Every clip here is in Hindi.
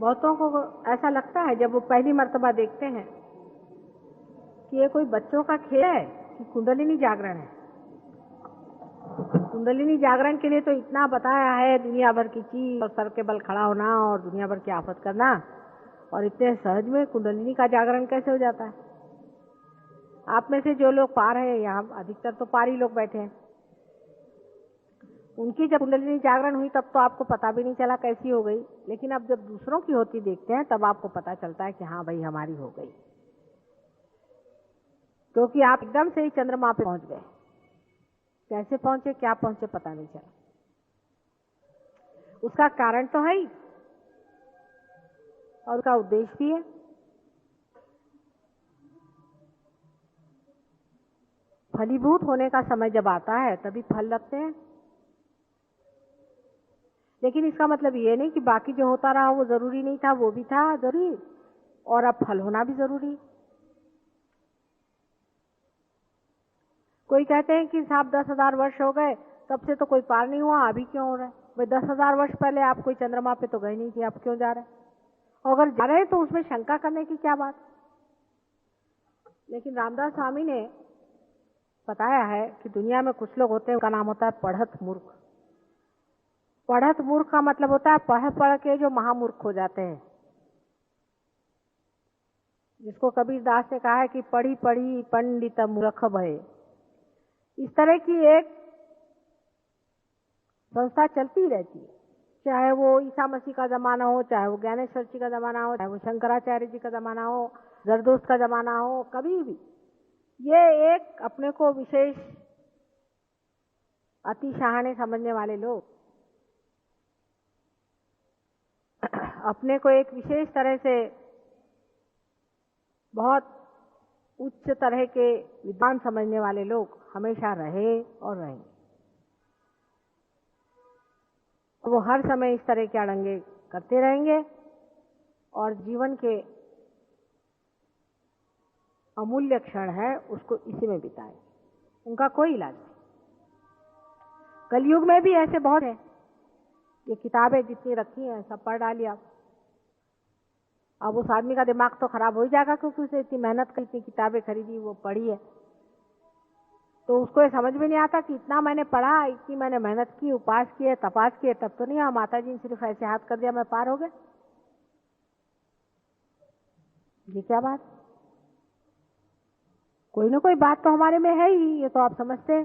बहुतों को ऐसा लगता है जब वो पहली मर्तबा देखते हैं कि ये कोई बच्चों का खेल है कि कुंडलिनी जागरण है। कुंडलिनी जागरण के लिए तो इतना बताया है, दुनिया भर की चीज और सर के बल खड़ा होना और दुनिया भर की आफत करना, और इतने सहज में कुंडलिनी का जागरण कैसे हो जाता है। आप में से जो लोग पार है, यहाँ अधिकतर तो पारी लोग बैठे हैं, उनकी जब कुंडलिनी जागरण हुई तब तो आपको पता भी नहीं चला कैसी हो गई, लेकिन अब जब दूसरों की होती देखते हैं तब आपको पता चलता है कि हाँ भाई हमारी हो गई, क्योंकि आप एकदम से ही चंद्रमा पे पहुंच गए। कैसे पहुंचे, क्या पहुंचे, पता नहीं चला। उसका कारण तो है ही और उसका उद्देश्य भी है। फलीभूत होने का समय जब आता है तभी फल लगते हैं, लेकिन इसका मतलब ये नहीं कि बाकी जो होता रहा वो जरूरी नहीं था, वो भी था जरूरी, और अब फल होना भी जरूरी। कोई कहते हैं कि साहब 10,000 वर्ष हो गए तब से तो कोई पार नहीं हुआ, अभी क्यों हो रहा है? भाई 10,000 वर्ष पहले आप कोई चंद्रमा पे तो गए नहीं थे, आप क्यों जा रहे हैं? और अगर जा रहे हैं तो उसमें शंका करने की क्या बात। लेकिन रामदास स्वामी ने बताया है कि दुनिया में कुछ लोग होते हैं, उनका नाम होता है पढ़त मूर्ख। पढ़त मूर्ख का मतलब होता है पढ़ पढ़ के जो महामूर्ख हो जाते हैं, जिसको कबीरदास ने कहा है कि पढ़ी पढ़ी पंडित मूर्ख भय। इस तरह की एक संस्था चलती रहती है, चाहे वो ईसा मसीह का जमाना हो, चाहे वो ज्ञानेश्वर जी का जमाना हो, चाहे वो शंकराचार्य जी का जमाना हो, जरदोस्त का जमाना हो, कभी भी ये एक अपने को विशेष अति शहाणे समझने वाले लोग अपने को एक विशेष तरह से बहुत उच्च तरह के विद्वान समझने वाले लोग हमेशा रहे और रहेंगे। वो हर समय इस तरह के अड़ंगे करते रहेंगे और जीवन के अमूल्य क्षण है उसको इसी में बिताए, उनका कोई इलाज नहीं। कलयुग में भी ऐसे बहुत हैं, ये किताबें जितनी रखी हैं सब पढ़ डाली आप। अब उस आदमी का दिमाग तो खराब हो ही जाएगा, क्योंकि उसे इतनी मेहनत की, इतनी किताबें खरीदी, वो पढ़ी है, तो उसको ये समझ में नहीं आता कि इतना मैंने पढ़ा, इतनी मैंने मेहनत की, उपास किए, तपास किए, तब तो नहीं हुआ। माता जी ने सिर्फ ऐसे हाथ कर दिया मैं पार हो गया, ये क्या बात। कोई ना कोई बात तो हमारे में है ही, ये तो आप समझते हैं।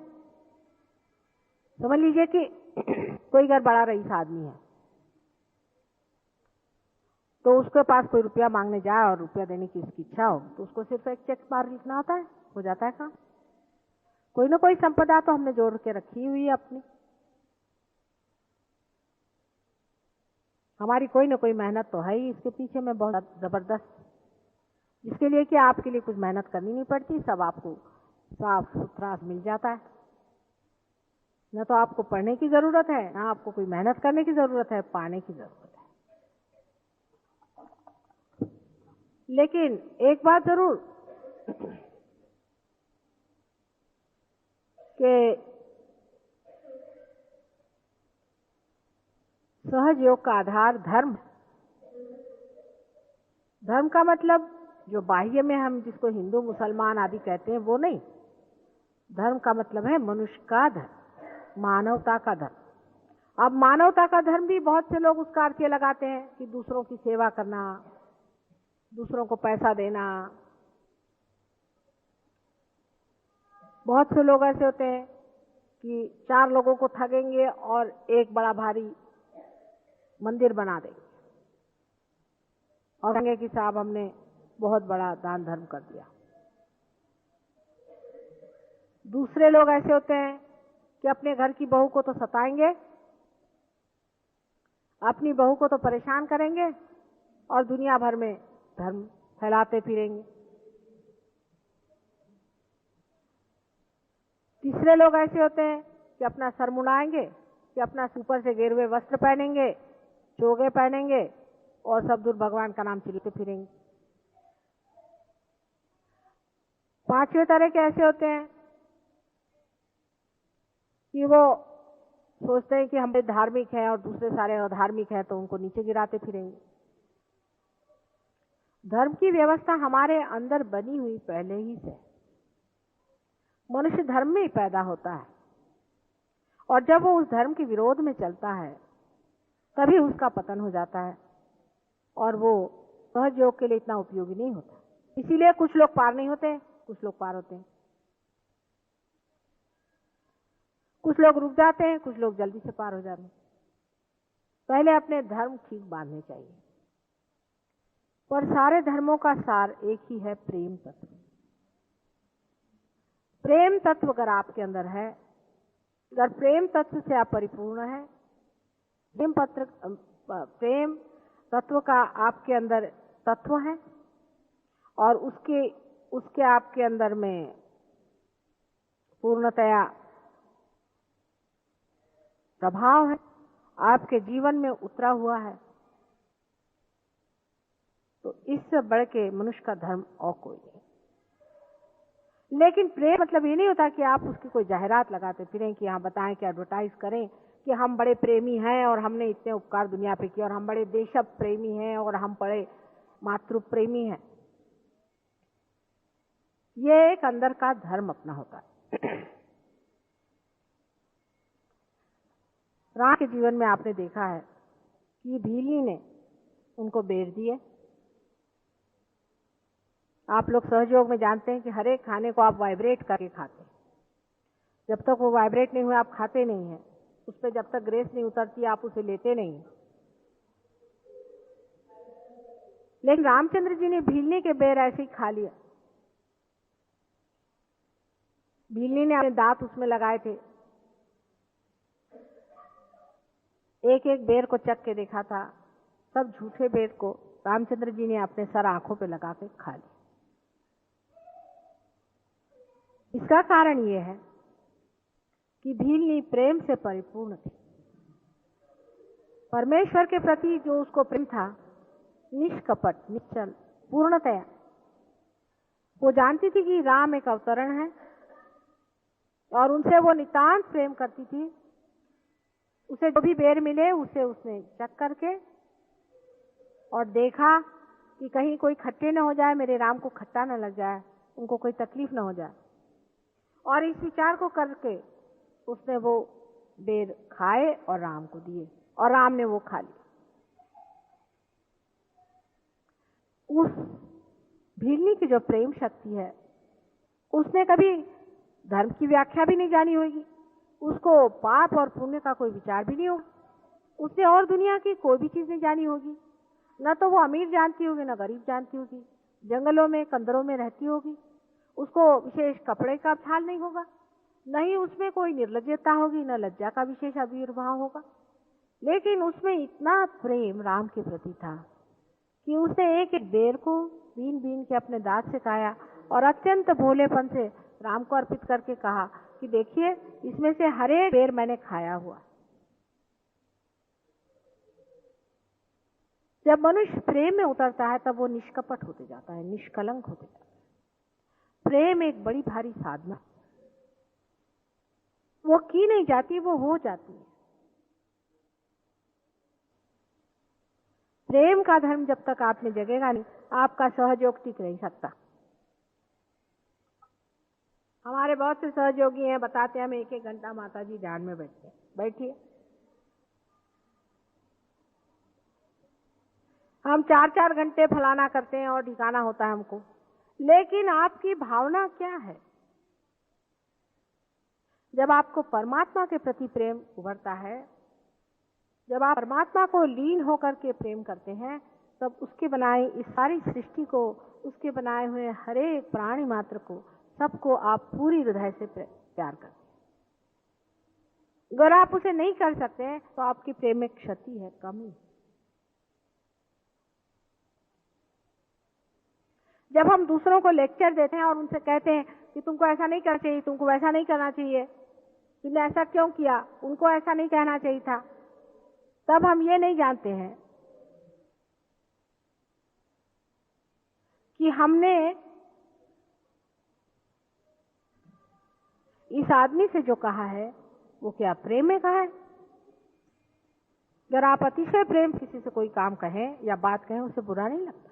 समझ लीजिए कि कोई अगर बड़ा रईस आदमी है तो उसके पास कोई रुपया मांगने जाए और रुपया देने की उसकी इच्छा हो तो उसको सिर्फ एक चेक बार लिखना होता है, हो जाता है काम। कोई ना कोई संपदा तो हमने जोड़ के रखी हुई है अपनी, हमारी कोई ना कोई मेहनत तो है ही इसके पीछे में बहुत जबरदस्त, जिसके लिए कि आपके लिए कुछ मेहनत करनी नहीं पड़ती, सब आपको साफ सुथरा मिल जाता है। न तो आपको पढ़ने की जरूरत है, ना आपको कोई मेहनत करने की जरूरत है, पाने की जरूरत है। लेकिन एक बात जरूर कि सहज योग का आधार धर्म। धर्म का मतलब जो बाह्य में हम जिसको हिंदू मुसलमान आदि कहते हैं वो नहीं, धर्म का मतलब है मनुष्य का धर्म, मानवता का धर्म। अब मानवता का धर्म भी बहुत से लोग उसका अर्थ ये लगाते हैं कि दूसरों की सेवा करना, दूसरों को पैसा देना। बहुत से लोग ऐसे होते हैं कि 4 लोगों को ठगेंगे और एक बड़ा भारी मंदिर बना देंगे और कहेंगे कि साहब हमने बहुत बड़ा दान धर्म कर दिया। दूसरे लोग ऐसे होते हैं कि अपने घर की बहू को तो सताएंगे, अपनी बहू को तो परेशान करेंगे और दुनिया भर में धर्म फैलाते फिरेंगे। तीसरे लोग ऐसे होते हैं कि अपना सर मुड़ाएंगे, कि अपना ऊपर से गेरुए वस्त्र पहनेंगे, चोगे पहनेंगे और सब दूर भगवान का नाम चिल्लाते फिरेंगे। 5वें तरह के ऐसे होते हैं कि वो सोचते हैं कि हम धार्मिक हैं और दूसरे सारे अधार्मिक हैं, तो उनको नीचे गिराते फिरेंगे। धर्म की व्यवस्था हमारे अंदर बनी हुई पहले ही से। मनुष्य धर्म में ही पैदा होता है और जब वो उस धर्म के विरोध में चलता है तभी उसका पतन हो जाता है और वो सहज योग के लिए इतना उपयोगी नहीं होता। इसीलिए कुछ लोग पार नहीं होते, कुछ लोग पार होते हैं। कुछ लोग रुक जाते हैं, कुछ लोग जल्दी से पार हो जाते हैं। पहले अपने धर्म ठीक बांधने चाहिए। पर सारे धर्मों का सार एक ही है, प्रेम तत्व। प्रेम तत्व अगर आपके अंदर है, अगर प्रेम तत्व से आप परिपूर्ण है, प्रेम तत्व का आपके अंदर तत्व है और उसके आपके अंदर में पूर्णतया प्रभाव है, आपके जीवन में उतरा हुआ है, तो इससे बढ़ के मनुष्य का धर्म और कोई नहीं। लेकिन प्रेम मतलब ये नहीं होता कि आप उसकी कोई जाहिरात लगाते फिरें कि हाँ बताएं कि एडवर्टाइज करें कि हम बड़े प्रेमी हैं और हमने इतने उपकार दुनिया पे किए और हम बड़े देश प्रेमी हैं और हम बड़े मातृ प्रेमी हैं। ये एक अंदर का धर्म अपना होता है। राम के जीवन में आपने देखा है कि भीली ने उनको बेर दिए। आप लोग सहयोग में जानते हैं कि हर एक खाने को आप वाइब्रेट करके खाते हैं। जब तक वो वाइब्रेट नहीं हुए आप खाते नहीं हैं। उस पर जब तक ग्रेस नहीं उतरती आप उसे लेते नहीं हैं। लेकिन रामचंद्र जी ने भीलनी के बेर ऐसे ही खा लिया। भीलनी ने अपने दांत उसमें लगाए थे, एक एक बेर को चख के देखा था। सब झूठे बेर को रामचंद्र जी ने अपने सर आंखों पे लगा के खा लिया। इसका कारण यह है कि भीलनी प्रेम से परिपूर्ण थी। परमेश्वर के प्रति जो उसको प्रेम था, निष्कपट, निश्चल, पूर्णतया। वो जानती थी कि राम एक अवतरण है और उनसे वो नितांत प्रेम करती थी। उसे जो भी बेर मिले उसे उसने चख करके और देखा कि कहीं कोई खट्टे न हो जाए, मेरे राम को खट्टा न लग जाए, उनको कोई तकलीफ न हो जाए। और इस विचार को करके उसने वो बेर खाए और राम को दिए और राम ने वो खा लिया। उस भीलनी की जो प्रेम शक्ति है, उसने कभी धर्म की व्याख्या भी नहीं जानी होगी, उसको पाप और पुण्य का कोई विचार भी नहीं होगा, उसने और दुनिया की कोई भी चीज नहीं जानी होगी। न तो वो अमीर जानती होगी, न गरीब जानती होगी, जंगलों में कंदरों में रहती होगी, उसको विशेष कपड़े का ख्याल नहीं होगा, न ही उसमें कोई निर्लज्जता होगी, न लज्जा का विशेष आविर्भाव होगा। लेकिन उसमें इतना प्रेम राम के प्रति था कि उसने एक एक बेर को बीन बीन के अपने दांत से खाया और अत्यंत भोलेपन से राम को अर्पित करके कहा कि देखिए, इसमें से हर एक बेर मैंने खाया हुआ। जब मनुष्य प्रेम में उतरता है तब वो निष्कपट होते जाता है, निष्कलंक होते जाता है। प्रेम एक बड़ी भारी साधना, वो की नहीं जाती, वो हो जाती है। प्रेम का धर्म जब तक आप में जगेगा नहीं, आपका सहयोग टिक नहीं सकता। हमारे बहुत से सहयोगी हैं, बताते हैं हम एक एक घंटा माता जी ध्यान में बैठते हैं। बैठिए, हम 4-4 घंटे फलाना करते हैं और ठिकाना होता है हमको, लेकिन आपकी भावना क्या है? जब आपको परमात्मा के प्रति प्रेम उभरता है, जब आप परमात्मा को लीन होकर के प्रेम करते हैं, तब उसके बनाए इस सारी सृष्टि को, उसके बनाए हुए हर एक प्राणी मात्र को, सबको आप पूरी हृदय से प्यार करते हैं। अगर आप उसे नहीं कर सकते हैं तो आपकी प्रेम में क्षति है, कमी। जब हम दूसरों को लेक्चर देते हैं और उनसे कहते हैं कि तुमको ऐसा नहीं करना चाहिए, तुमको वैसा नहीं करना चाहिए, तुमने ऐसा क्यों किया, उनको ऐसा नहीं कहना चाहिए था, तब हम ये नहीं जानते हैं कि हमने इस आदमी से जो कहा है वो क्या प्रेम में कहा है। अगर आप अतिशय प्रेम किसी से कोई काम कहें या बात कहें, उसे बुरा नहीं लगता।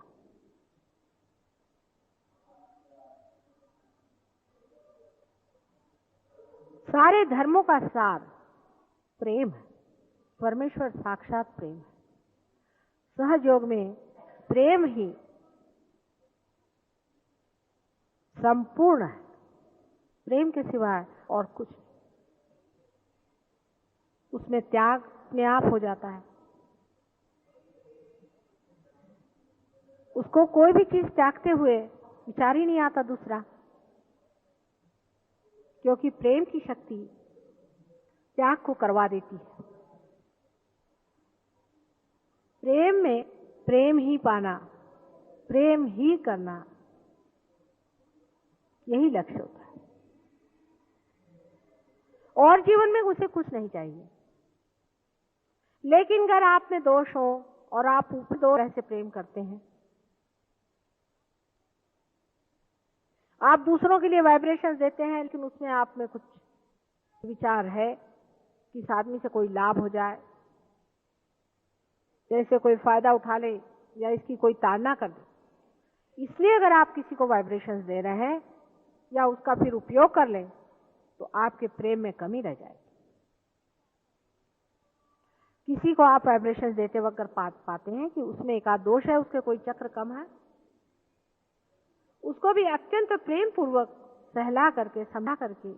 सारे धर्मों का सार प्रेम है। परमेश्वर साक्षात प्रेम है। सहयोग में प्रेम ही संपूर्ण है। प्रेम के सिवाय और कुछ नहीं। उसमें त्याग अपने आप हो जाता है। उसको कोई भी चीज त्यागते हुए विचार ही नहीं आता दूसरा, क्योंकि प्रेम की शक्ति त्याग को करवा देती है। प्रेम में प्रेम ही पाना, प्रेम ही करना, यही लक्ष्य होता है। और जीवन में उसे कुछ नहीं चाहिए। लेकिन अगर आप में दोष हो और आप ऊपर दो तरह से प्रेम करते हैं, आप दूसरों के लिए वाइब्रेशंस देते हैं, लेकिन उसमें आप में कुछ विचार है कि इस आदमी से कोई लाभ हो जाए, जैसे कोई फायदा उठा ले या इसकी कोई ताड़ना कर दे। इसलिए अगर आप किसी को वाइब्रेशंस दे रहे हैं या उसका फिर उपयोग कर लें, तो आपके प्रेम में कमी रह जाएगी। किसी को आप वाइब्रेशंस देते वक्त पाते हैं कि उसमें एक आध दोष है, उसके कोई चक्र कम है, उसको भी अत्यंत प्रेम पूर्वक सहला करके, समझा करके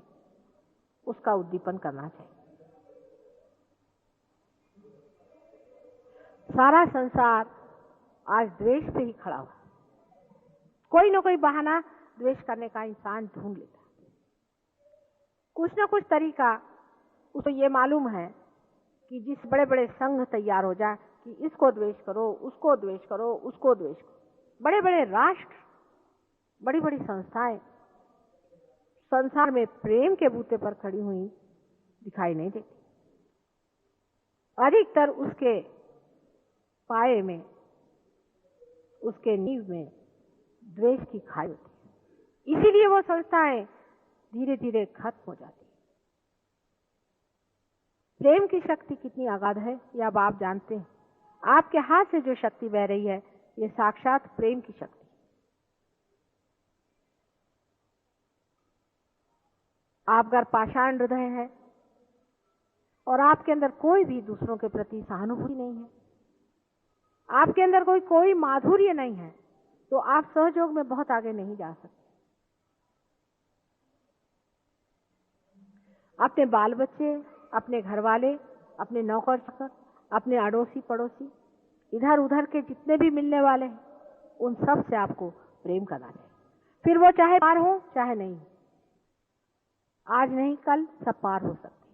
उसका उद्दीपन करना चाहिए। सारा संसार आज द्वेष पे ही खड़ा हुआ। कोई ना कोई बहाना द्वेष करने का इंसान ढूंढ लेता है। कुछ ना कुछ तरीका उसको ये मालूम है कि जिस बड़े बड़े संघ तैयार हो जाए कि इसको द्वेष करो, उसको द्वेष करो, उसको द्वेष करो। बड़े बड़े राष्ट्र, बड़ी बड़ी संस्थाएं संसार में प्रेम के बूते पर खड़ी हुई दिखाई नहीं देती। अधिकतर उसके पाए में, उसके नींव में द्वेष की खाई होती है। इसीलिए वो संस्थाएं धीरे धीरे खत्म हो जाती है। प्रेम की शक्ति कितनी अगाध है ये अब आप जानते हैं। आपके हाथ से जो शक्ति बह रही है, ये साक्षात प्रेम की शक्ति। आप अगर पाषाण हृदय है और आपके अंदर कोई भी दूसरों के प्रति सहानुभूति नहीं है, आपके अंदर कोई माधुर्य नहीं है, तो आप सहयोग में बहुत आगे नहीं जा सकते। अपने बाल बच्चे, अपने घर वाले, अपने नौकर चाकर, अपने अड़ोसी पड़ोसी, इधर उधर के जितने भी मिलने वाले हैं, उन सब से आपको प्रेम करना चाहिए। फिर वो चाहे पार हो चाहे नहीं, आज नहीं कल सब पार हो सकते।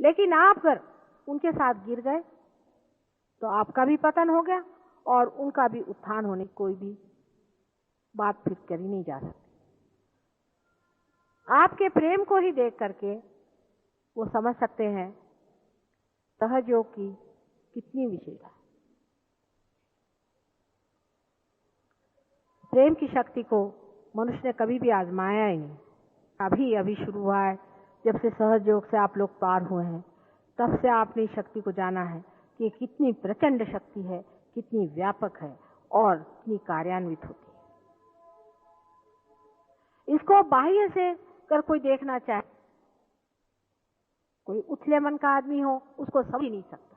लेकिन आप अगर उनके साथ गिर गए तो आपका भी पतन हो गया और उनका भी उत्थान होने की कोई भी बात फिर करी नहीं जा सकती। आपके प्रेम को ही देख करके वो समझ सकते हैं सहयोग की कितनी विशेषता है। प्रेम की शक्ति को मनुष्य ने कभी भी आजमाया ही नहीं। अभी शुरू हुआ है। जब से सहयोग से आप लोग पार हुए हैं, तब से आपने इस शक्ति को जाना है कि कितनी प्रचंड शक्ति है, कितनी व्यापक है और कितनी कार्यान्वित होती है। इसको बाह्य से कर कोई देखना चाहे, कोई उथले मन का आदमी हो, उसको समझ ही नहीं सकता।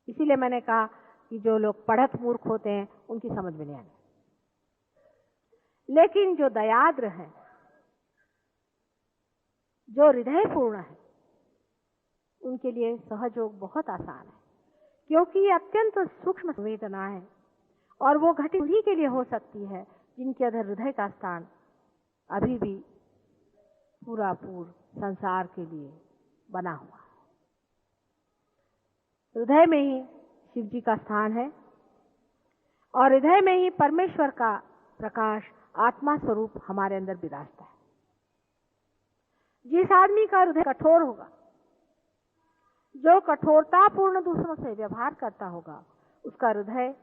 इसीलिए मैंने कहा कि जो लोग पढ़त मूर्ख होते हैं उनकी समझ में नहीं आती। लेकिन जो दयाद्र है, जो हृदयपूर्ण है, उनके लिए सहयोग बहुत आसान है, क्योंकि ये अत्यंत सूक्ष्म संवेदना है और वो घटी उन्हीं के लिए हो सकती है जिनके अंदर हृदय का स्थान अभी भी पूरा संसार के लिए बना हुआ है। हृदय में ही शिव जी का स्थान है और हृदय में ही परमेश्वर का प्रकाश, आत्मा स्वरूप हमारे अंदर विराजता है। जिस आदमी का हृदय कठोर होगा, जो कठोरतापूर्ण दूसरों से व्यवहार करता होगा, उसका हृदय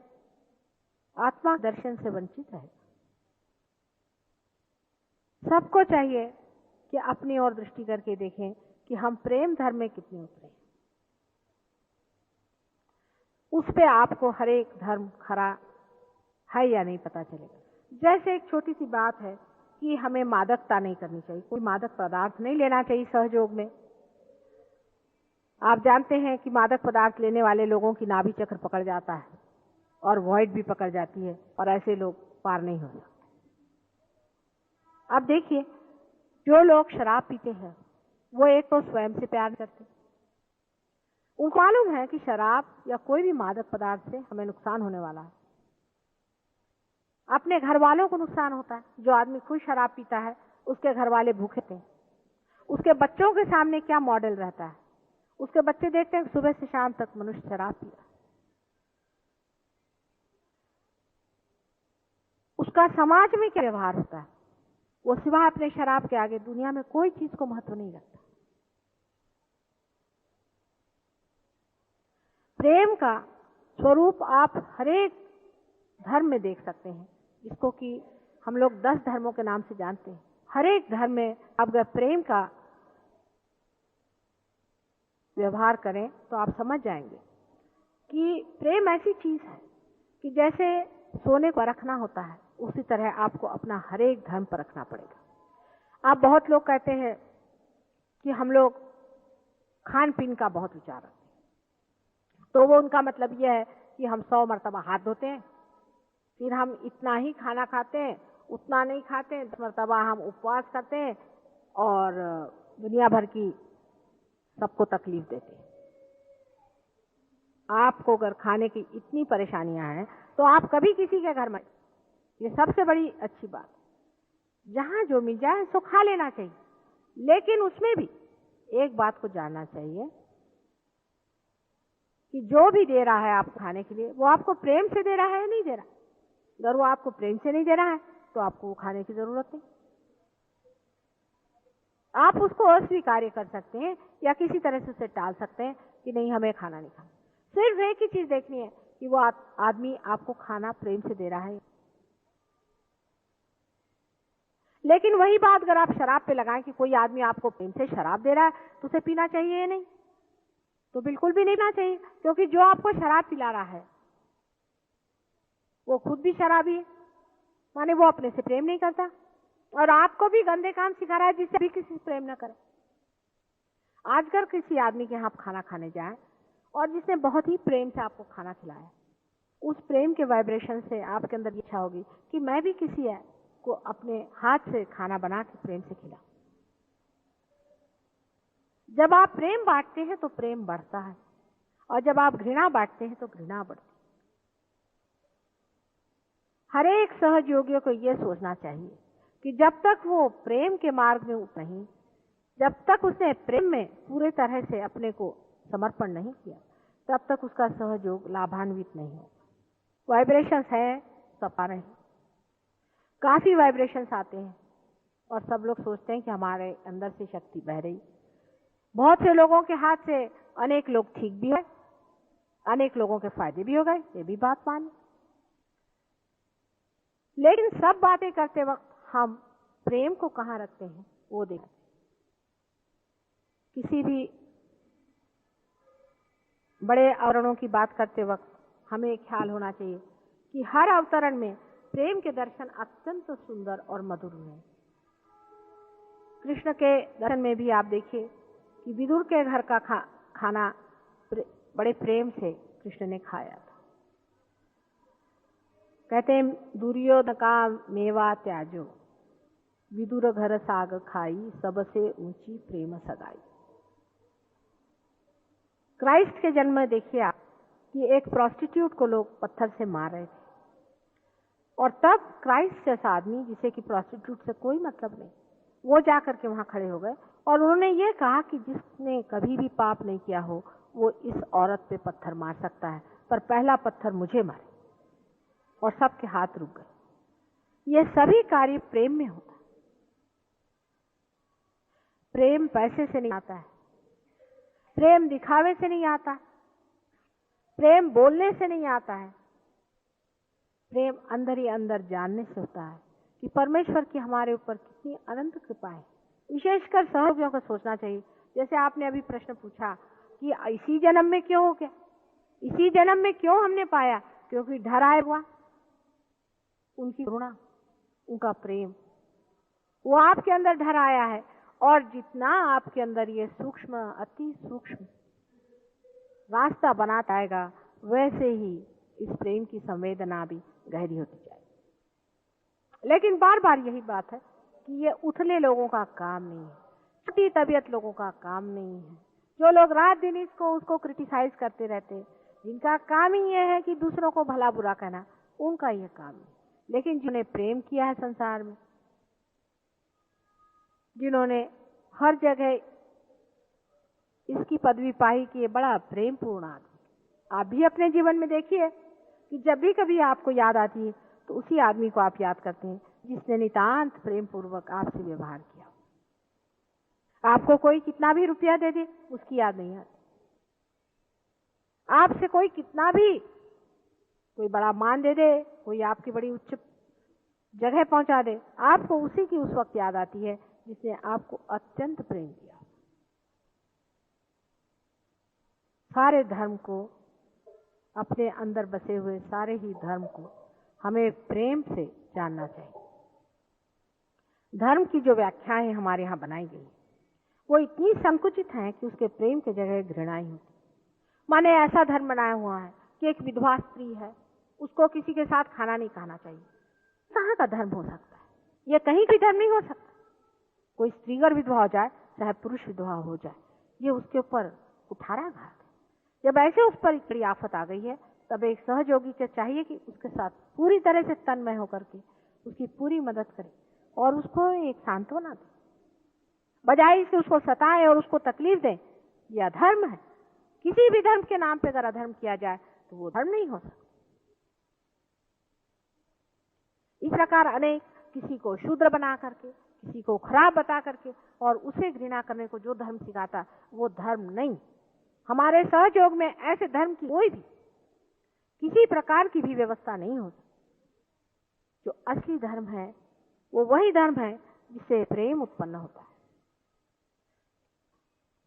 आत्मा दर्शन से वंचित रहेगा। सबको चाहिए कि अपनी ओर दृष्टि करके देखें कि हम प्रेम धर्म में कितने उतरे। उस पे आपको हर एक धर्म खरा है या नहीं पता चलेगा। जैसे एक छोटी सी बात है कि हमें मादकता नहीं करनी चाहिए, कोई मादक पदार्थ नहीं लेना चाहिए सहयोग में। आप जानते हैं कि मादक पदार्थ लेने वाले लोगों की नाभि चक्र पकड़ जाता है और वॉइड भी पकड़ जाती है, और ऐसे लोग पार नहीं हो सकते। अब देखिए, जो लोग शराब पीते हैं वो एक तो स्वयं से प्यार करते, उनको मालूम है कि शराब या कोई भी मादक पदार्थ से हमें नुकसान होने वाला है, अपने घर वालों को नुकसान होता है। जो आदमी खुद शराब पीता है उसके घर वाले भूखे थे, उसके बच्चों के सामने क्या मॉडल रहता है, उसके बच्चे देखते हैं सुबह से शाम तक मनुष्य शराब पी रहा है। उसका समाज में क्या व्यवहार होता है, वो सिवाय अपने शराब के आगे दुनिया में कोई चीज को महत्व नहीं रखता। प्रेम का स्वरूप आप हरेक धर्म में देख सकते हैं, जिसको कि हम लोग 10 धर्मों के नाम से जानते हैं। हरेक धर्म में आप अगर प्रेम का व्यवहार करें तो आप समझ जाएंगे कि प्रेम ऐसी चीज है कि जैसे सोने को परखना होता है, उसी तरह आपको अपना हरेक धर्म परखना पड़ेगा। आप बहुत लोग कहते हैं कि हम लोग खान पीन का बहुत विचार रखते हैं, तो वो उनका मतलब यह है कि हम 100 मरतबा हाथ धोते हैं, फिर हम इतना ही खाना खाते हैं, उतना नहीं खाते हैं, 10 मरतबा हम उपवास करते हैं और दुनिया भर की सबको तकलीफ देते हैं। आपको अगर खाने की इतनी परेशानियां हैं तो आप कभी किसी के घर में, ये सबसे बड़ी अच्छी बात, जहां जो मिल जाए सो खा लेना चाहिए, लेकिन उसमें भी एक बात को जानना चाहिए कि जो भी दे रहा है आपको खाने के लिए वो आपको प्रेम से दे रहा है या नहीं दे रहा। अगर वो आपको प्रेम से नहीं दे रहा है तो आपको वो खाने की जरूरत नहीं। आप उसको अस्वीकार कर सकते हैं या किसी तरह से उसे टाल सकते हैं कि नहीं हमें खाना नहीं खाना। सिर्फ एक ही चीज देखनी है कि वो आदमी आपको खाना प्रेम से दे रहा है। लेकिन वही बात अगर आप शराब पे लगाएं कि कोई आदमी आपको प्रेम से शराब दे रहा है तो उसे पीना चाहिए या नहीं, तो बिल्कुल भी नहीं पीना चाहिए, क्योंकि जो आपको शराब पिला रहा है वो खुद भी शराबी है, माने वो अपने से प्रेम नहीं करता और आपको भी गंदे काम सिखा रहा है जिससे भी किसी से प्रेम न करे। आज अगर किसी आदमी के यहाँ आप खाना खाने जाए और जिसने बहुत ही प्रेम से आपको खाना खिलाया, उस प्रेम के वाइब्रेशन से आपके अंदर इच्छा होगी कि मैं भी किसी है को अपने हाथ से खाना बना के प्रेम से खिला। जब आप प्रेम बांटते हैं तो प्रेम बढ़ता है, और जब आप घृणा बांटते हैं तो घृणा बढ़ती है। हर एक सहयोगियों को यह सोचना चाहिए कि जब तक वो प्रेम के मार्ग में नहीं, जब तक उसने प्रेम में पूरे तरह से अपने को समर्पण नहीं किया, तब तक उसका सहयोग लाभान्वित नहीं हो। वाइब्रेशंस है, सब आ रहे हैं, काफी वाइब्रेशंस आते हैं और सब लोग सोचते हैं कि हमारे अंदर से शक्ति बह रही। बहुत से लोगों के हाथ से अनेक लोग ठीक भी हुए, अनेक लोगों के फायदे भी हो गए, ये भी बात मानी। लेकिन सब बातें करते वक्त हम प्रेम को कहां रखते हैं वो देखते। किसी भी बड़े अवतरणों की बात करते वक्त हमें ख्याल होना चाहिए कि हर अवतरण में प्रेम के दर्शन अत्यंत सुंदर और मधुर हुए। कृष्ण के दर्शन में भी आप देखिए कि विदुर के घर का खाना बड़े प्रेम से कृष्ण ने खाया था। कहते हैं दुर्योधन का मेवा त्याजो, विदुर घर साग खाई, सबसे ऊंची प्रेम सगाई। क्राइस्ट के जन्म में देखिए आप कि एक प्रोस्टिट्यूट को लोग पत्थर से मार रहे थे, और तब क्राइस्ट जैसा आदमी जिसे कि प्रोस्टिट्यूट से कोई मतलब नहीं, वो जाकर के वहां खड़े हो गए और उन्होंने ये कहा कि जिसने कभी भी पाप नहीं किया हो वो इस औरत पे पत्थर मार सकता है, पर पहला पत्थर मुझे मारे। और सबके हाथ रुक गए। ये सभी कार्य प्रेम में होता है। प्रेम पैसे से नहीं आता है, प्रेम दिखावे से नहीं आता है, प्रेम बोलने से नहीं आता है, प्रेम अंदर ही अंदर जानने से होता है कि परमेश्वर की हमारे ऊपर कितनी अनंत कृपा है। विशेषकर सहयोगियों को सोचना चाहिए, जैसे आपने अभी प्रश्न पूछा कि इसी जन्म में क्यों हो गया, इसी जन्म में क्यों हमने पाया, क्योंकि डराया हुआ उनकी करुणा, उनका प्रेम, वो आपके अंदर ढर आया है। और जितना आपके अंदर ये सूक्ष्म, अति सूक्ष्म रास्ता बनाता आएगा, वैसे ही इस प्रेम की संवेदना भी गहरी होती जाएगी। लेकिन बार बार यही बात है कि ये उथले लोगों का काम नहीं है, छोटी तबीयत लोगों का काम नहीं है, जो लोग रात दिन इसको उसको क्रिटिसाइज करते रहते हैं, जिनका काम ही ये है कि दूसरों को भला बुरा कहना, उनका ये काम है। लेकिन जिन्होंने प्रेम किया है संसार में, जिन्होंने हर जगह इसकी पदवी पाई कि ये बड़ा प्रेम पूर्ण आदमी, आप भी अपने जीवन में देखिए कि जब भी कभी आपको याद आती है तो उसी आदमी को आप याद करते हैं जिसने नितांत प्रेम पूर्वक आपसे व्यवहार किया। आपको कोई कितना भी रुपया दे दे, उसकी याद नहीं आती। आपसे कोई कितना भी कोई बड़ा मान दे दे, कोई आपकी बड़ी उच्च जगह पहुंचा दे, आपको उसी की उस वक्त याद आती है जिसने आपको अत्यंत प्रेम किया। सारे धर्म को, अपने अंदर बसे हुए सारे ही धर्म को हमें प्रेम से जानना चाहिए। धर्म की जो व्याख्याएं हमारे यहाँ बनाई गई वो इतनी संकुचित हैं कि उसके प्रेम के जगह घृणा ही होती। माने ऐसा धर्म बनाया हुआ है कि एक विधवा स्त्री है, उसको किसी के साथ खाना नहीं खाना चाहिए। कहाँ का धर्म हो सकता है? ये कहीं भी धर्म नहीं हो सकता। कोई स्त्री अगर विधवा हो जाए, चाहे पुरुष विधवा हो जाए, ये उसके ऊपर कुठाराघात है। जब ऐसे उस पर इतनी आफत आ गई है, तब एक सहयोगी को चाहिए कि उसके साथ पूरी तरह से तन्मय होकर के उसकी पूरी मदद करे और उसको एक सांत्वना दे, बजाय से उसको सताए और उसको तकलीफ दे। यह अधर्म है। किसी भी धर्म के नाम पे अगर अधर्म किया जाए तो वो धर्म नहीं हो सकता। इस प्रकार अनेक, किसी को शूद्र बना करके, किसी को खराब बता करके और उसे घृणा करने को जो धर्म सिखाता वो धर्म नहीं। हमारे सहयोग में ऐसे धर्म की कोई भी किसी प्रकार की भी व्यवस्था नहीं हो सकती। जो असली धर्म है वो वही धर्म है जिससे प्रेम उत्पन्न होता है।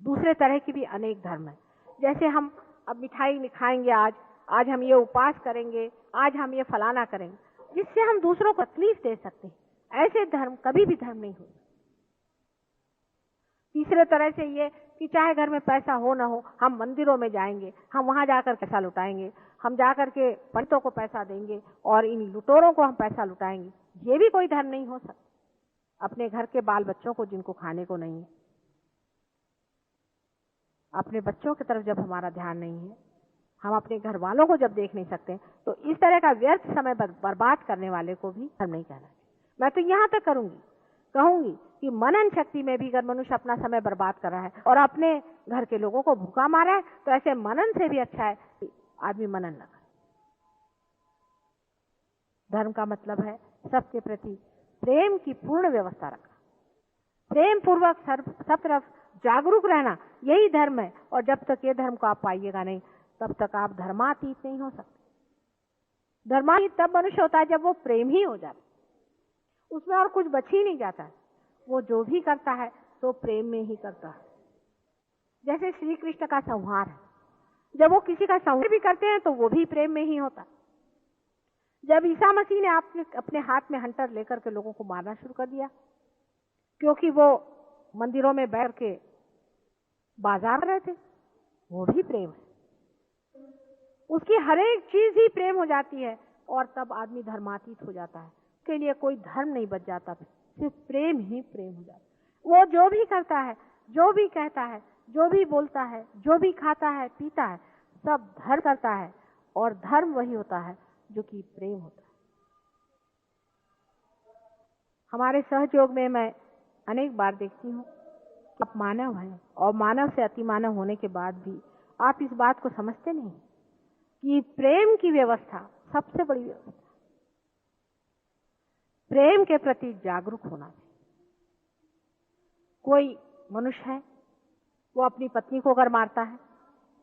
दूसरे तरह की भी अनेक धर्म है। जैसे हम अब मिठाई खाएंगे, आज हम ये उपवास करेंगे, आज हम ये फलाना करेंगे, जिससे हम दूसरों को तकलीफ दे सकते हैं। ऐसे धर्म कभी भी धर्म नहीं हो। तीसरे तरह से ये कि चाहे घर में पैसा हो ना हो, हम मंदिरों में जाएंगे, हम वहां जाकर पैसा लुटाएंगे, हम जाकर के पंडितों को पैसा देंगे और इन लुटेरों को हम पैसा लुटाएंगे। ये भी कोई धर्म नहीं हो सकता। अपने घर के बाल बच्चों को जिनको खाने को नहीं है, अपने बच्चों की तरफ जब हमारा ध्यान नहीं है, हम अपने घर वालों को जब देख नहीं सकते, तो इस तरह का व्यर्थ समय बर्बाद करने वाले को भी धर्म नहीं कहना चाहिए। मैं तो यहां तक कहूंगी कि मनन शक्ति में भी अगर मनुष्य अपना समय बर्बाद कर रहा है और अपने घर के लोगों को भूखा मारा है, तो ऐसे मनन से भी अच्छा है कि आदमी मनन न करे। धर्म का मतलब है सबके प्रति प्रेम की पूर्ण व्यवस्था रखना, प्रेम पूर्वक सब तरफ जागरूक रहना, यही धर्म है। और जब तक ये धर्म को आप पाइएगा नहीं, तब तक आप धर्मातीत नहीं हो सकते। धर्मातीत तब मनुष्य होता है जब वो प्रेम ही हो जाता, उसमें और कुछ बच ही नहीं जाता है। वो जो भी करता है तो प्रेम में ही करता है। जैसे श्री कृष्ण का संहार है, जब वो किसी का संहार भी करते हैं तो वो भी प्रेम में ही होता है। जब ईसा मसीह ने अपने हाथ में हंटर लेकर के लोगों को मारना शुरू कर दिया, क्योंकि वो मंदिरों में बैठ के बाजार रहे थे, वो भी प्रेम है। उसकी हर एक चीज ही प्रेम हो जाती है और तब आदमी धर्मातीत हो जाता है। उसके लिए कोई धर्म नहीं बच जाता, सिर्फ प्रेम ही प्रेम हो जाता है। वो जो भी करता है, जो भी कहता है, जो भी बोलता है, जो भी खाता है पीता है, सब धर्म करता है। और धर्म वही होता है जो कि प्रेम होता है। हमारे सहयोग में मैं अनेक बार देखती हूँ, आप मानव हैं और मानव से अति मानव होने के बाद भी आप इस बात को समझते नहीं कि प्रेम की व्यवस्था सबसे बड़ी व्यवस्था, प्रेम के प्रति जागरूक होना चाहिए। कोई मनुष्य है, वो अपनी पत्नी को अगर मारता है,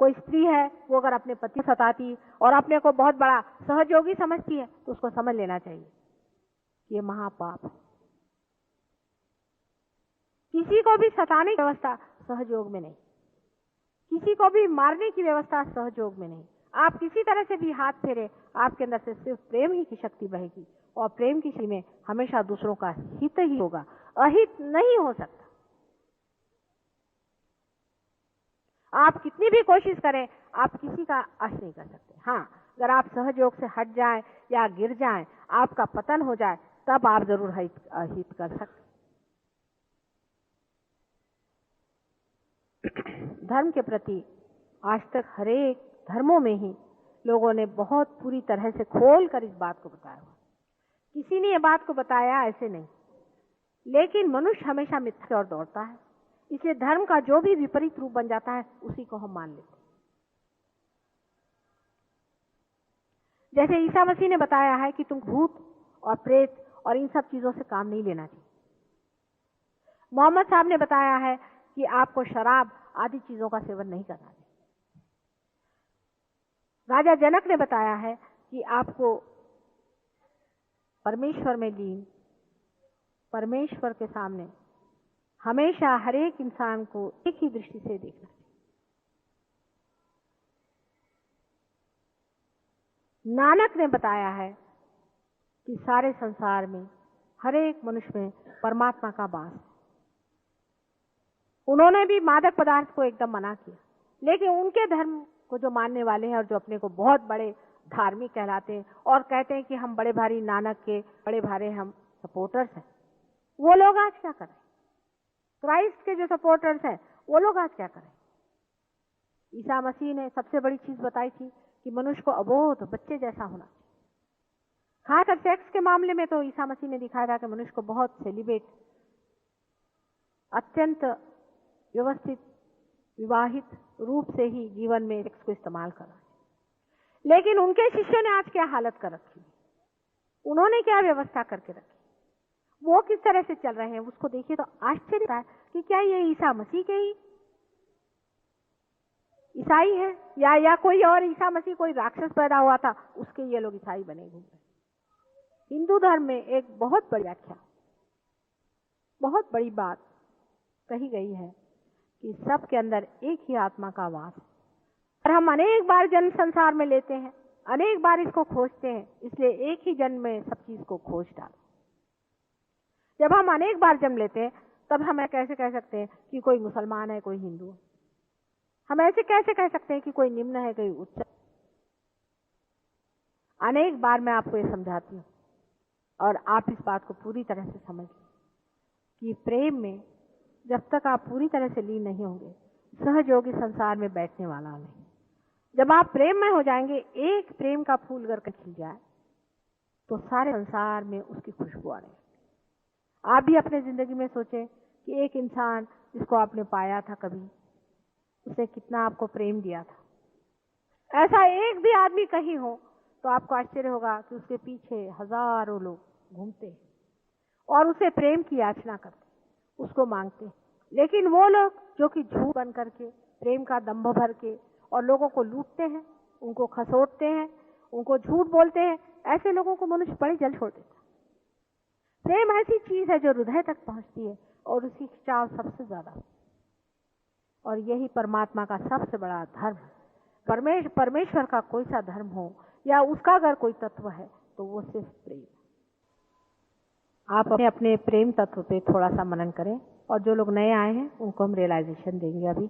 कोई स्त्री है वो अगर अपने पति को सताती और अपने को बहुत बड़ा सहयोगी समझती है, तो उसको समझ लेना चाहिए कि ये महापाप है। किसी को भी सताने की व्यवस्था सहयोग में नहीं, किसी को भी मारने की व्यवस्था सहयोग में नहीं। आप किसी तरह से भी हाथ फेरे, आपके अंदर से सिर्फ प्रेम ही की शक्ति बहेगी और प्रेम की शक्ति में हमेशा दूसरों का हित ही होगा। अहित नहीं हो सकता। आप कितनी भी कोशिश करें, आप किसी का अहित नहीं कर सकते। हाँ, अगर आप सहयोग से हट जाएं या गिर जाएं, आपका पतन हो जाए, तब आप जरूर अहित कर सकते। धर्म के प्रति आज तक हरेक धर्मों में ही लोगों ने बहुत पूरी तरह से खोल कर इस बात को बताया हुआ। किसी ने यह बात को बताया ऐसे नहीं, लेकिन मनुष्य हमेशा मिथ्या की ओर दौड़ता है, इसलिए धर्म का जो भी विपरीत रूप बन जाता है उसी को हम मान लेते हैं। जैसे ईसा मसीह ने बताया है कि तुम भूत और प्रेत और इन सब चीजों से काम नहीं लेना चाहिए। मोहम्मद साहब ने बताया है कि आपको शराब आदि चीजों का सेवन नहीं करना चाहिए। राजा जनक ने बताया है कि आपको परमेश्वर में लीन, परमेश्वर के सामने हमेशा हर एक इंसान को एक ही दृष्टि से देखना चाहिए। नानक ने बताया है कि सारे संसार में हर एक मनुष्य में परमात्मा का वास है। उन्होंने भी मादक पदार्थ को एकदम मना किया, लेकिन उनके धर्म को जो मानने वाले हैं और जो अपने को बहुत बड़े धार्मिक कहलाते हैं और कहते हैं कि हम बड़े भारी नानक के बड़े भारी हम सपोर्टर्स हैं, वो लोग आज क्या करें? क्राइस्ट के जो सपोर्टर्स हैं वो लोग आज क्या करें? ईसा मसीह ने सबसे बड़ी चीज बताई थी कि मनुष्य को अबोध बच्चे जैसा होना चाहिए। खासकर सेक्स के मामले में तो ईसा मसीह ने दिखाया था कि मनुष्य को बहुत सेलिब्रेट, अत्यंत व्यवस्थित, विवाहित रूप से ही जीवन में सेक्स को इस्तेमाल करा। लेकिन उनके शिष्यों ने आज क्या हालत कर रखी, उन्होंने क्या व्यवस्था करके रखी, वो किस तरह से चल रहे हैं, उसको देखिए तो आश्चर्य है कि क्या ये ईसा मसीह के ही ईसाई है या कोई और ईसा मसीह कोई राक्षस पैदा हुआ था उसके ये लोग ईसाई बने घूम रहे। हिंदू धर्म में एक बहुत बड़ी व्याख्या, बहुत बड़ी बात कही गई है कि सबके अंदर एक ही आत्मा का वास है। और हम अनेक बार जन्म संसार में लेते हैं, अनेक बार इसको खोजते हैं, इसलिए एक ही जन्म में सब चीज को खोज डालो। जब हम अनेक बार जन्म लेते हैं तब हम कैसे कह सकते हैं कि कोई मुसलमान है, कोई हिंदू है? हम ऐसे कैसे कह सकते हैं कि कोई निम्न है, कोई उच्च? अनेक बार मैं आपको ये समझाती हूँ और आप इस बात को पूरी तरह से समझ लें कि प्रेम में जब तक आप पूरी तरह से लीन नहीं होंगे, सहयोगी संसार में बैठने वाला नहीं। जब आप प्रेम में हो जाएंगे, एक प्रेम का फूल अगर खिल जाए तो सारे संसार में उसकी खुशबू आ रही है। आप भी अपने जिंदगी में सोचें कि एक इंसान जिसको आपने पाया था कभी, उसने कितना आपको प्रेम दिया था। ऐसा एक भी आदमी कहीं हो तो आपको आश्चर्य होगा कि उसके पीछे हजारों लोग घूमते हैं और उसे प्रेम की याचना करते, उसको मांगते। लेकिन वो लोग जो कि झूठ बन करके, प्रेम का दंभ भर के और लोगों को लूटते हैं, उनको खसोटते हैं, उनको झूठ बोलते हैं, ऐसे लोगों को मनुष्य बड़ी जल्द छोड़ देता। प्रेम ऐसी चीज है जो हृदय तक पहुंचती है और उसकी खिंचाव सबसे ज्यादा, और यही परमात्मा का सबसे बड़ा धर्म है। परमेश्वर का कोई सा धर्म हो या उसका अगर कोई तत्व है तो वो सिर्फ प्रेम। आप अपने प्रेम तत्व पे थोड़ा सा मनन करें, और जो लोग नए आए हैं उनको हम रियलाइजेशन देंगे अभी।